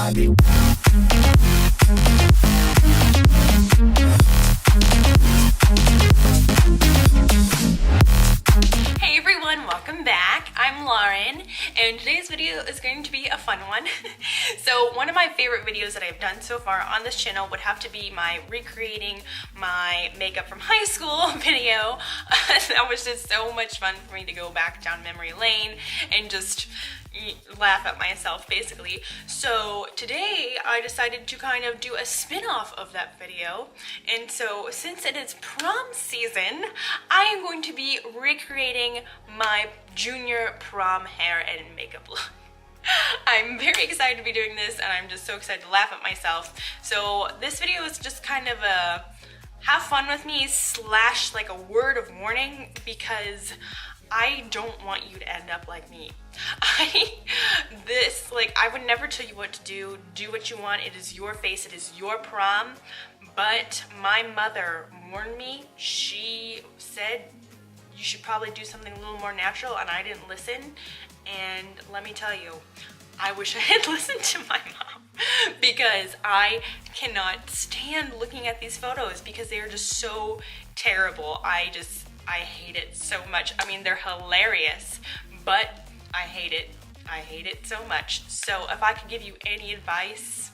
Hey everyone, welcome back. I'm Lauren, and today's video is going to be a fun one. So one of my favorite videos that I've done so far on this channel would have to be my recreating my makeup from high school video. That was just so much fun for me to go back down memory lane and just laugh at myself basically. So today I decided to kind of do a spin-off of that video, and so since it is prom season, I am going to be recreating my junior prom hair and makeup look. I'm very excited to be doing this, and I'm just so excited to laugh at myself. So this video is just kind of a have fun with me slash like a word of warning, because I don't want you to end up like me. I would never tell you what to do. Do what you want. It is your face. It is your prom. But my mother warned me. She said you should probably do something a little more natural, and I didn't listen. And let me tell you, I wish I had listened to my mom, because I cannot stand looking at these photos because they are just so terrible. I hate it so much. I mean, they're hilarious, but I hate it. I hate it so much. So if I could give you any advice,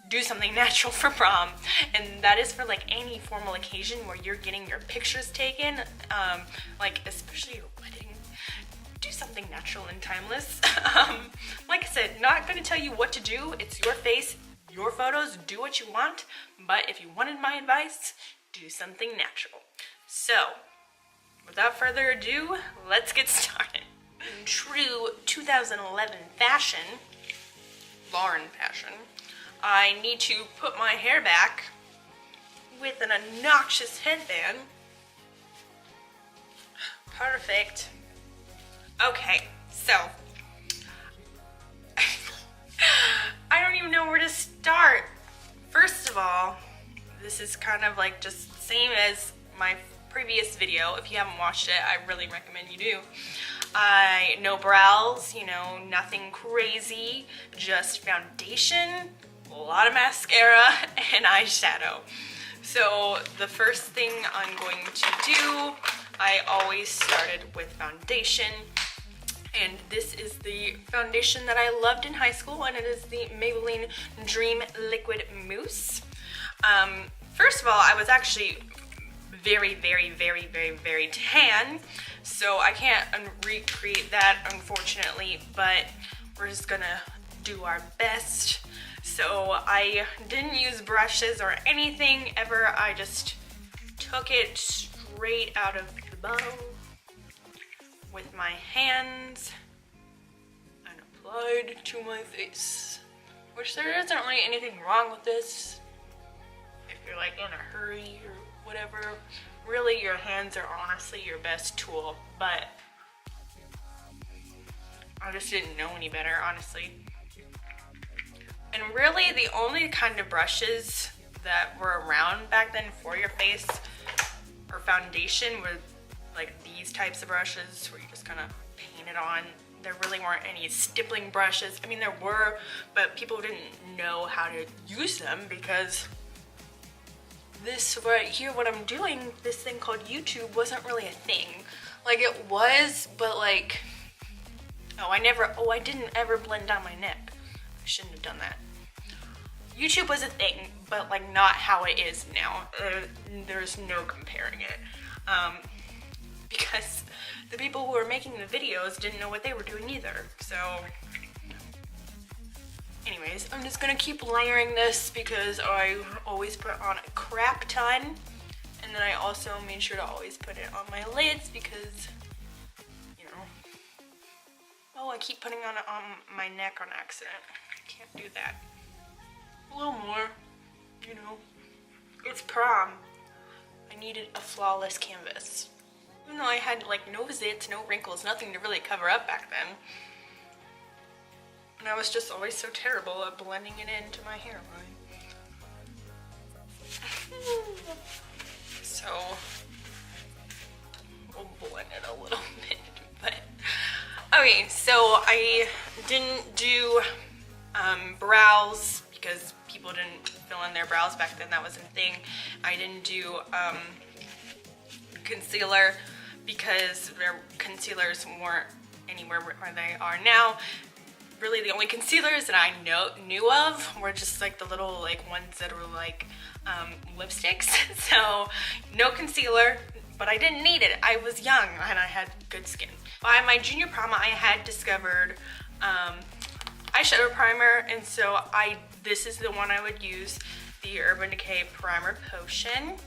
do something natural for prom. And that is for like any formal occasion where you're getting your pictures taken, like especially your wedding. Do something natural and timeless. Like I said, not gonna tell you what to do. It's your face, your photos, do what you want. But if you wanted my advice, do something natural. So, without further ado, let's get started. In true 2011 fashion, Lauren fashion, I need to put my hair back with an obnoxious headband. Perfect. Okay, so I don't even know where to start. First of all, this is kind of like just same as my previous video. If you haven't watched it, I really recommend you do. No brows, you know, nothing crazy, just foundation, a lot of mascara, and eyeshadow. So the first thing I'm going to do, I always started with foundation, and this is the foundation that I loved in high school, and it is the Maybeline Dream Liquid Mousse. First of all, I was actually very, very, very, very, very tan, so I can't recreate that, unfortunately, but we're just gonna do our best. So I didn't use brushes or anything ever. I just took it straight out of the bottle with my hands and applied to my face, which there isn't really anything wrong with this. If you're like in a hurry or whatever, really your hands are honestly your best tool, but I just didn't know any better, honestly. And really the only kind of brushes that were around back then for your face or foundation were like these types of brushes where you just kind of paint it on. There really weren't any stippling brushes. I mean, there were, but people didn't know how to use them because this right here, what I'm doing, this thing called YouTube, wasn't really a thing. Like it was, but like, I didn't ever blend down my neck. I shouldn't have done that. YouTube was a thing, but like not how it is now. There's no comparing it. Because the people who were making the videos didn't know what they were doing either. So anyways, I'm just gonna keep layering this because I always put on a crap ton. And then I also made sure to always put it on my lids because, you know, oh, I keep putting on it on my neck on accident. Can't do that. A little more, you know, it's prom. I needed a flawless canvas. Even though I had like no zits, no wrinkles, nothing to really cover up back then. And I was just always so terrible at blending it into my hairline. So, we'll blend it a little bit, but okay, so I didn't do brows, because people didn't fill in their brows back then. That wasn't a thing. I didn't do concealer because their concealers weren't anywhere where they are now. Really the only concealers that I knew of were just like the little like ones that were like lipsticks. So no concealer, but I didn't need it. I was young and I had good skin. By my junior prom, I had discovered eyeshadow primer, and so this is the one I would use, the Urban Decay Primer Potion.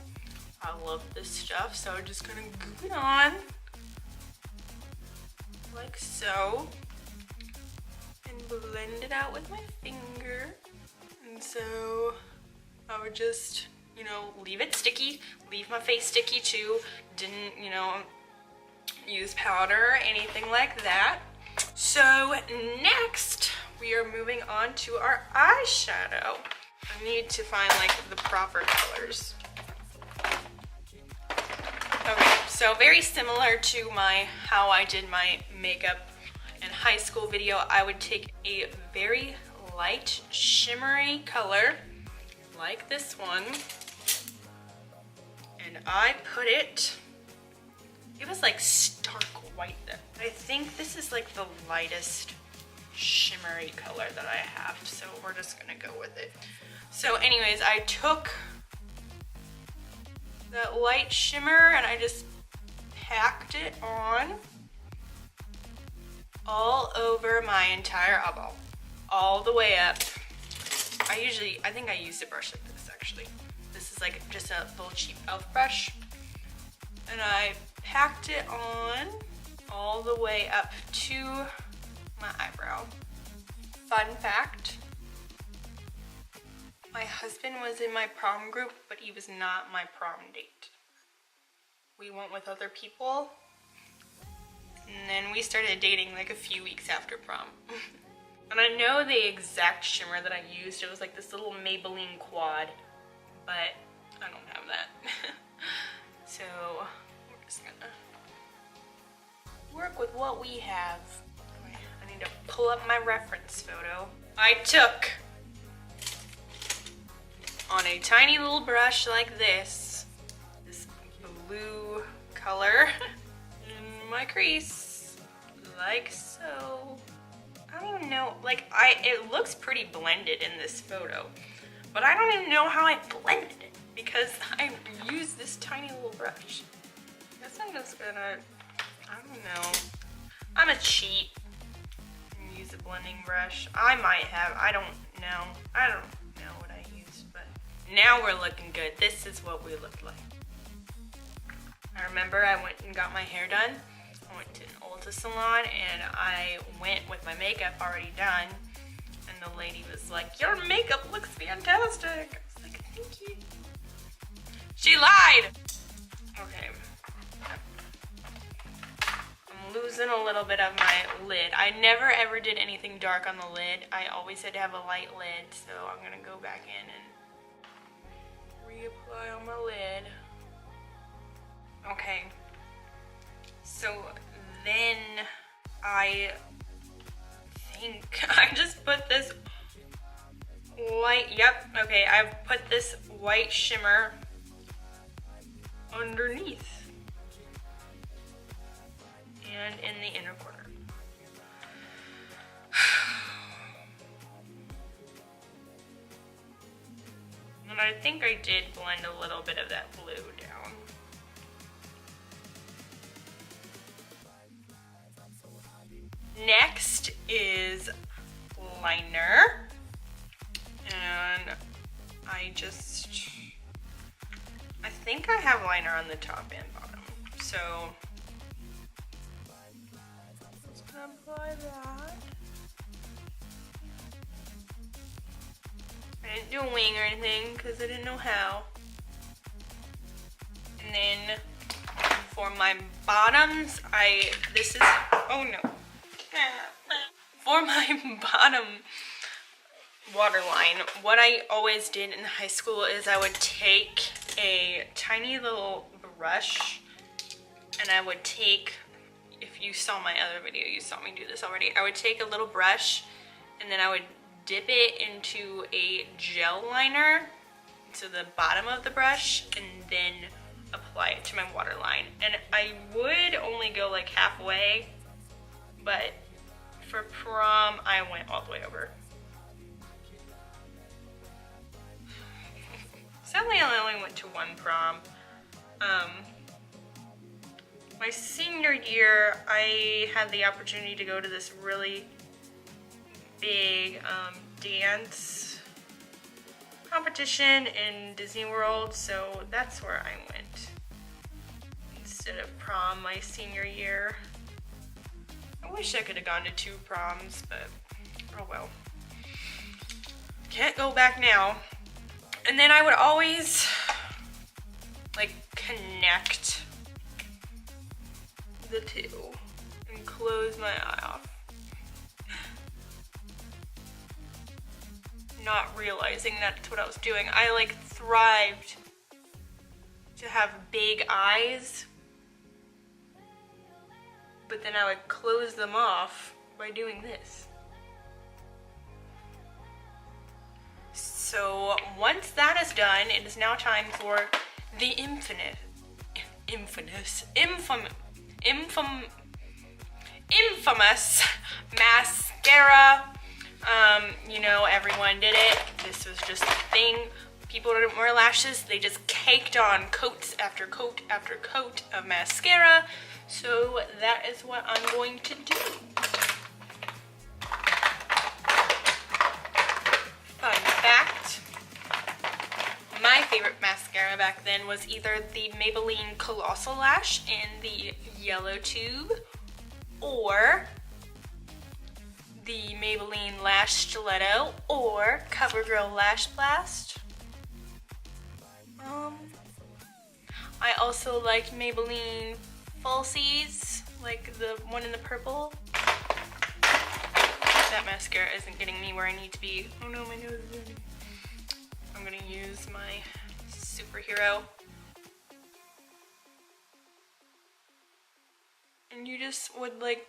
I love this stuff, so I'm just gonna goop it on like so and blend it out with my finger. And so I would just, you know, leave it sticky, leave my face sticky too. Didn't, you know, use powder or anything like that. So next we are moving on to our eyeshadow. I need to find like the proper colors. Okay, so very similar to how I did my makeup in high school video, I would take a very light shimmery color like this one, and I put it was like stark white then. I think this is like the lightest shimmery color that I have, so we're just gonna go with it. So anyways, I took that light shimmer and I just packed it on all over my entire eyeball, all the way up. I think I used a brush like this actually. This is like just a little cheap elf brush. And I packed it on all the way up to my eyebrow. Fun fact, my husband was in my prom group, but he was not my prom date. We went with other people, and then we started dating like a few weeks after prom. And I know the exact shimmer that I used. It was like this little Maybeline quad, but I don't have that. So we're just gonna work with what we have. I need to pull up my reference photo. I took on a tiny little brush like this blue color in my crease, like so. I don't even know, like it looks pretty blended in this photo, but I don't even know how I blended it because I used this tiny little brush. I guess I'm just gonna, I don't know. I'm a cheat and use a blending brush. I might have, I don't know. I don't know what I used, but now we're looking good. This is what we look like. I remember I went and got my hair done. I went to an Ulta salon and I went with my makeup already done, and the lady was like, "Your makeup looks fantastic." I was like, "Thank you." She lied. Okay. I'm losing a little bit of my lid. I never ever did anything dark on the lid. I always had to have a light lid, so I'm gonna go back in and reapply on my lid. Okay. So then I think I just put this white, yep, okay, I've put this white shimmer underneath and in the inner corner. And I think I did blend a little bit of that blue down. Next is liner, and I think I have liner on the top and bottom, so I'm just gonna apply that. I didn't do a wing or anything because I didn't know how. And then for my bottoms, oh no. For my bottom waterline, what I always did in high school is I would take a tiny little brush and I would take, if you saw my other video, you saw me do this already, I would take a little brush and then I would dip it into a gel liner to the bottom of the brush and then apply it to my waterline. And I would only go like halfway, but for prom, I went all the way over. Sadly, I only went to one prom. My senior year, I had the opportunity to go to this really big dance competition in Disney World, so that's where I went instead of prom my senior year. I wish I could have gone to 2 proms, but oh well. Can't go back now. And then I would always like connect the two and close my eye off. Not realizing that's what I was doing. I like thrived to have big eyes, but then I would close them off by doing this. So once that is done, it is now time for the infamous mascara. You know, everyone did it. This was just a thing. People didn't wear lashes. They just caked on coats after coat after coat of mascara. So that is what I'm going to do. Fun fact, my favorite mascara back then was either the Maybeline Colossal Lash in the yellow tube or the Maybelline Lash Stiletto or CoverGirl Lash Blast. I also liked Maybelline Falsies, like the one in the purple. That mascara isn't getting me where I need to be. Oh no, my nose is burning. I'm gonna use my superhero. And you just would like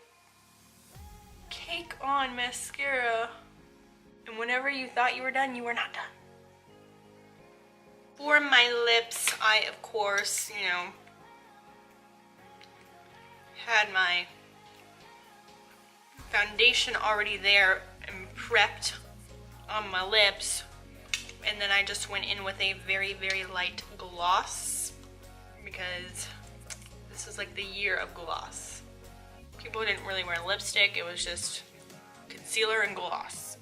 cake on mascara, and whenever you thought you were done, you were not done. For my lips, I of course, you know, had my foundation already there and prepped on my lips, and then I just went in with a very, very light gloss because this was like the year of gloss. People didn't really wear lipstick, it was just concealer and gloss.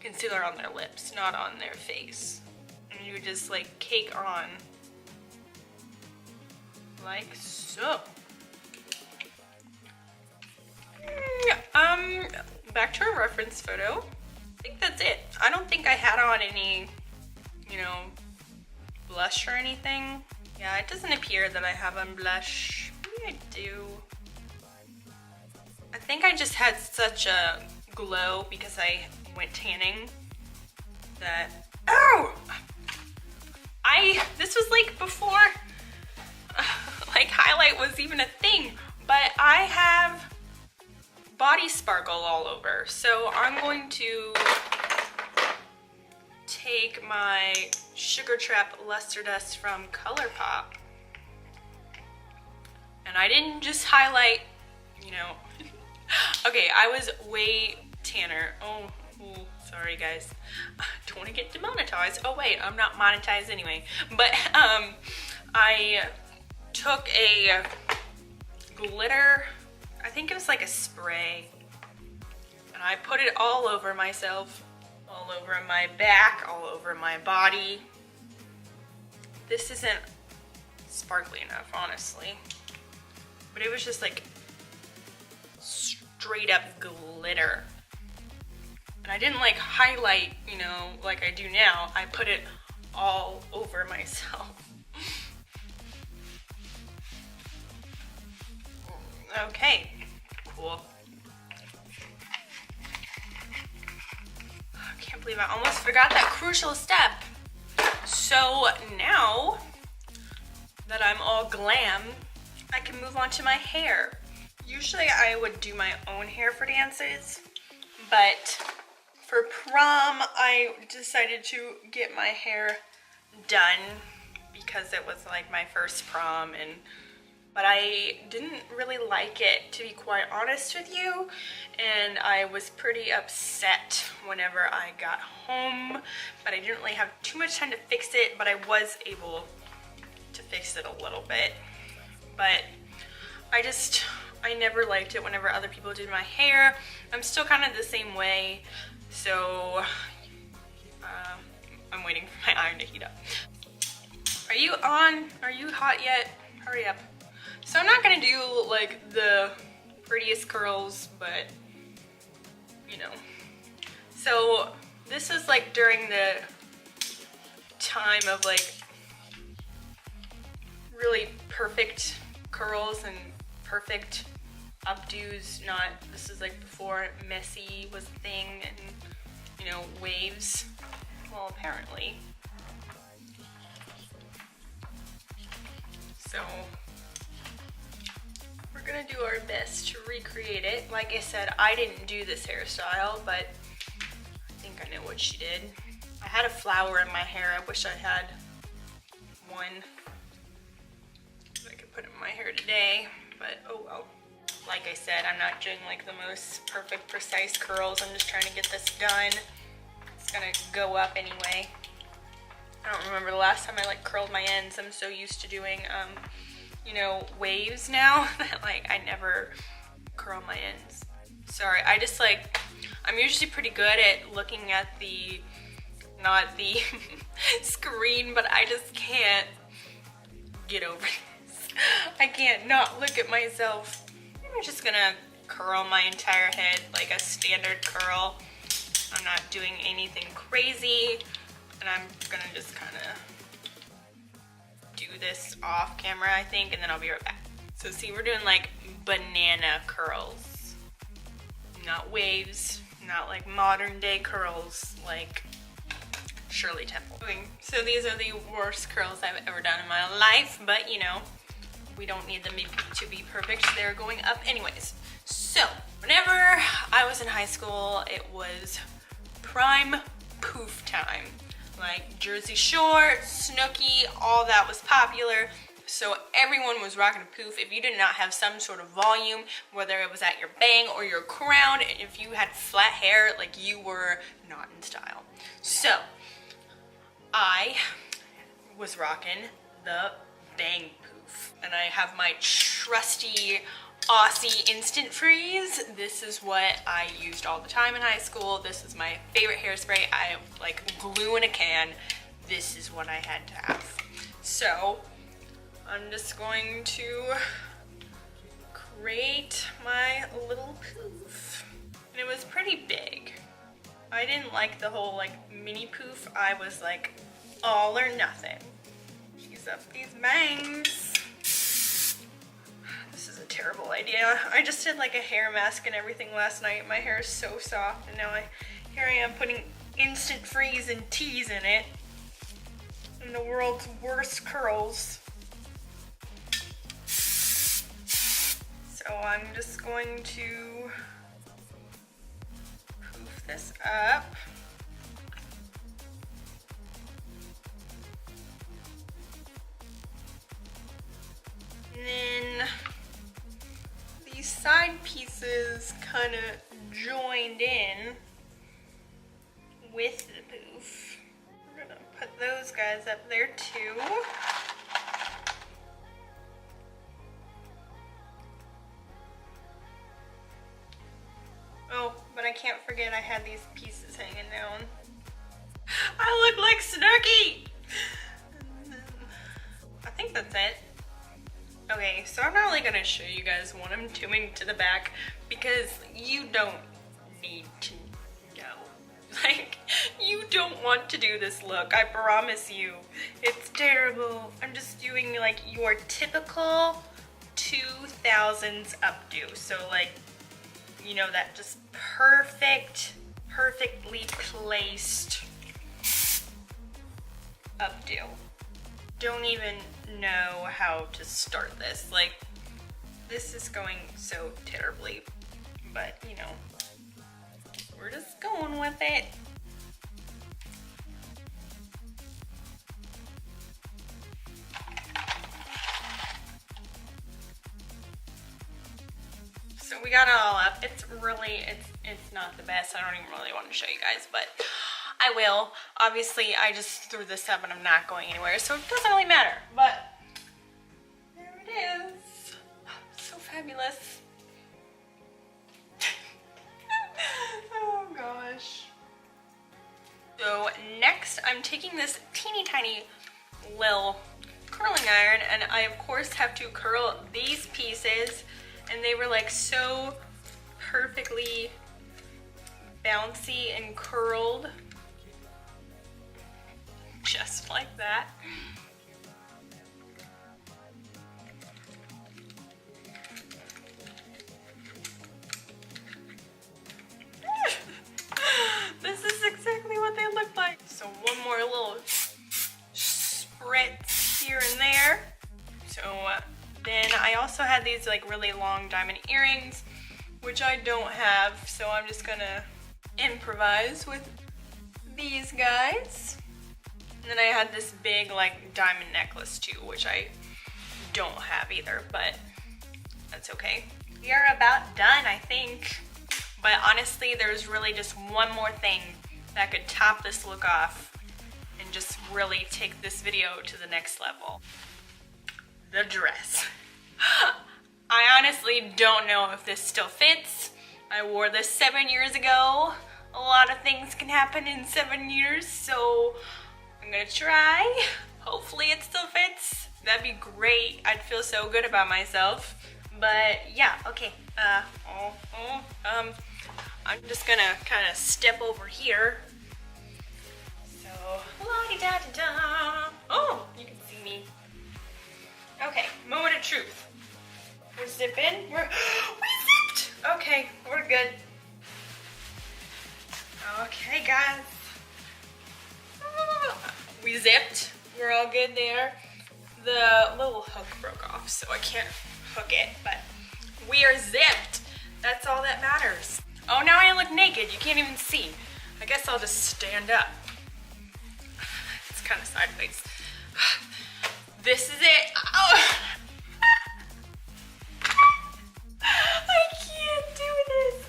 Concealer on their lips, not on their face. And you would just like cake on like so. Back to our reference photo. I think that's it. I don't think I had on any, you know, blush or anything. Yeah, it doesn't appear that I have on blush. Maybe I do. I think I just had such a glow because I went tanning that, oh! This was like before, like highlight was even a thing, but I have body sparkle all over. So I'm going to take my Sugar Trap Luster Dust from Coloupop. And I didn't just highlight, you know, okay, I was way tanner. Oh, sorry guys. I don't want to get demonetized. Oh wait, I'm not monetized anyway. But I took a glitter, I think it was like a spray, and I put it all over myself, all over my back, all over my body. This isn't sparkly enough, honestly, but it was just like straight up glitter. And I didn't like highlight, you know, like I do now. I put it all over myself. Okay, cool. I can't believe I almost forgot that crucial step. So now that I'm all glam, I can move on to my hair. Usually I would do my own hair for dances, but For prom, I decided to get my hair done because it was like my first prom, but I didn't really like it, to be quite honest with you, and I was pretty upset whenever I got home, but I didn't really have too much time to fix it, but I was able to fix it a little bit. But I never liked it whenever other people did my hair. I'm still kind of the same way, so I'm waiting for my iron to heat up. Are you on? Are you hot yet? Hurry up. So I'm not gonna do like the prettiest curls, but you know. So this is like during the time of like really perfect curls and perfect updos. This is like before messy was a thing and, you know, waves. Well, apparently. So we're gonna do our best to recreate it. Like I said, I didn't do this hairstyle, but I think I know what she did. I had a flower in my hair. I wish I had one I could put in my hair today, but oh well. Like I said, I'm not doing like the most perfect, precise curls. I'm just trying to get this done. It's gonna go up anyway. I don't remember the last time I like curled my ends. I'm so used to doing, you know, waves now that like I never curl my ends. Sorry, I'm usually pretty good at looking at not the screen, but I just can't get over this. I can't not look at myself. I'm just gonna curl my entire head like a standard curl. I'm not doing anything crazy, and I'm gonna just kind of do this off camera, I think, and then I'll be right back. So see, we're doing like banana curls, not waves, not like modern day curls like Shirley Temple. Okay, so these are the worst curls I've ever done in my life, but you know, we don't need them to be perfect. They're going up anyways. So whenever I was in high school, it was prime poof time. Like Jersey Shore, Snooki, all that was popular. So everyone was rocking a poof. If you did not have some sort of volume, whether it was at your bang or your crown, if you had flat hair, like you were not in style. So I was rocking the bang poof. And I have my trusty Aussie Instant Freeze. This is what I used all the time in high school. This is my favorite hairspray. I like glue in a can. This is what I had to have. So I'm just going to create my little poof. And it was pretty big. I didn't like the whole like mini poof. I was like all or nothing. Ease up these bangs. This is a terrible idea. I just did like a hair mask and everything last night. My hair is so soft, and now here I am putting Instant Freeze and teas in it. And the world's worst curls. So I'm just going to poof this up. And then these side pieces kind of joined in with the poof. We're gonna put those guys up there too. Oh, but I can't forget I had these pieces hanging down. I look like Snooki! I think that's it. Okay, so I'm not only gonna show you guys what I'm doing to the back because you don't need to know. Like, you don't want to do this look, I promise you. It's terrible. I'm just doing like your typical 2000s updo. So like, you know, that just perfectly placed updo. Don't even know how to start this. Like, this is going so terribly, but you know, we're we're just going with it. So we got it all up. It's not the best. I don't even really want to show you guys, but I will. Obviously, I just threw this up and I'm not going anywhere, so it doesn't really matter. But there it is. So fabulous. Oh gosh. So next, I'm taking this teeny tiny little curling iron, and I of course have to curl these pieces, and they were like so perfectly bouncy and curled, just like that. This is exactly what they look like. So one more little spritz here and there. So then I also had these like really long diamond earrings, which I don't have, so I'm just gonna improvise with these guys. And then I had this big like diamond necklace too, which I don't have either, but that's okay. We are about done, I think. But honestly, there's really just one more thing that could top this look off and just really take this video to the next level. The dress. I honestly don't know if this still fits. I wore this 7 years ago. A lot of things can happen in 7 years, so I'm gonna try. Hopefully it still fits. That'd be great. I'd feel so good about myself. But yeah, okay. I'm just gonna kind of step over here. So, la-di-da-da-da. Oh, you can see me. Okay, moment of truth. We're zipping. We zipped. Okay, we're good. Okay, guys. We zipped. We're all good there. The little hook broke off, so I can't hook it, but we are zipped. That's all that matters. Oh, now I look naked. You can't even see. I guess I'll just stand up. It's kind of sideways. This is it. Oh. I can't do this.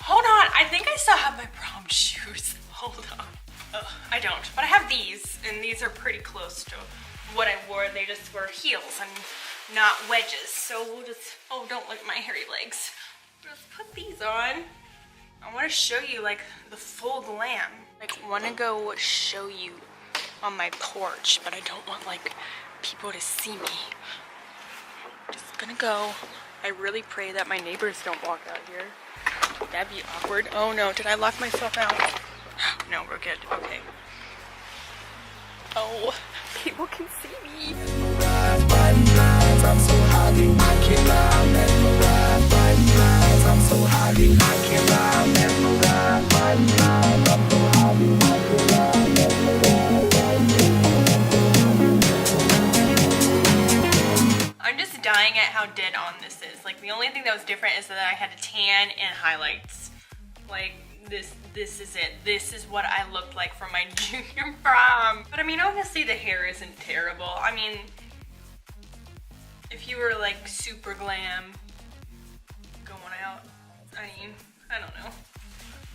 Hold on. I think I still have my prom shoes. Hold on. I don't, but I have these, and these are pretty close to what I wore. They just were heels and not wedges. So we'll just, oh, don't look at my hairy legs. Just put these on. I want to show you like the full glam. Like, want to go show you on my porch, but I don't want like people to see me. Just gonna go. I really pray that my neighbors don't walk out here. That'd be awkward. Oh no, did I lock myself out? No, we're good. Okay. Oh, people can see me. I'm just dying at how dead on this is. Like, the only thing that was different is that I had a tan and highlights. Like, this is it. This is what I looked like for my junior prom. But I mean, honestly, the hair isn't terrible. I mean, if you were like super glam going out, I mean, I don't know.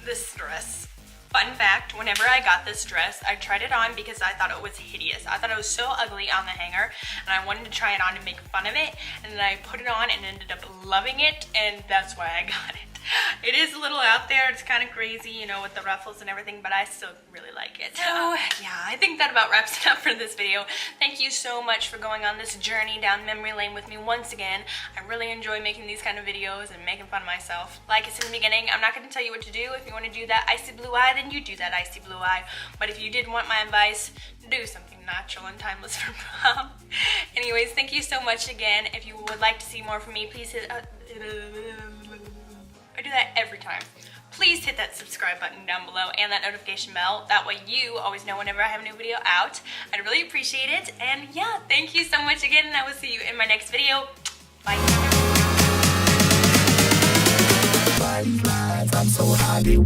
This dress. Fun fact, whenever I got this dress, I tried it on because I thought it was hideous. I thought it was so ugly on the hanger, and I wanted to try it on to make fun of it, and then I put it on and ended up loving it, and that's why I got it. It is a little out there, it's kind of crazy, you know, with the ruffles and everything, but I still really like it. So yeah, I think that about wraps it up for this video. Thank you so much for going on this journey down memory lane with me once again. I really enjoy making these kind of videos and making fun of myself. Like I said in the beginning, I'm not going to tell you what to do. If you want to do that icy blue eye, then you do that icy blue eye. But if you did want my advice, do something natural and timeless for prom. Anyways, thank you so much again. If you would like to see more from me, please hit I do that every time. Please hit that subscribe button down below and that notification bell. That way you always know whenever I have a new video out. I'd really appreciate it. And yeah, thank you so much again, and I will see you in my next video. Bye. I'm so happy.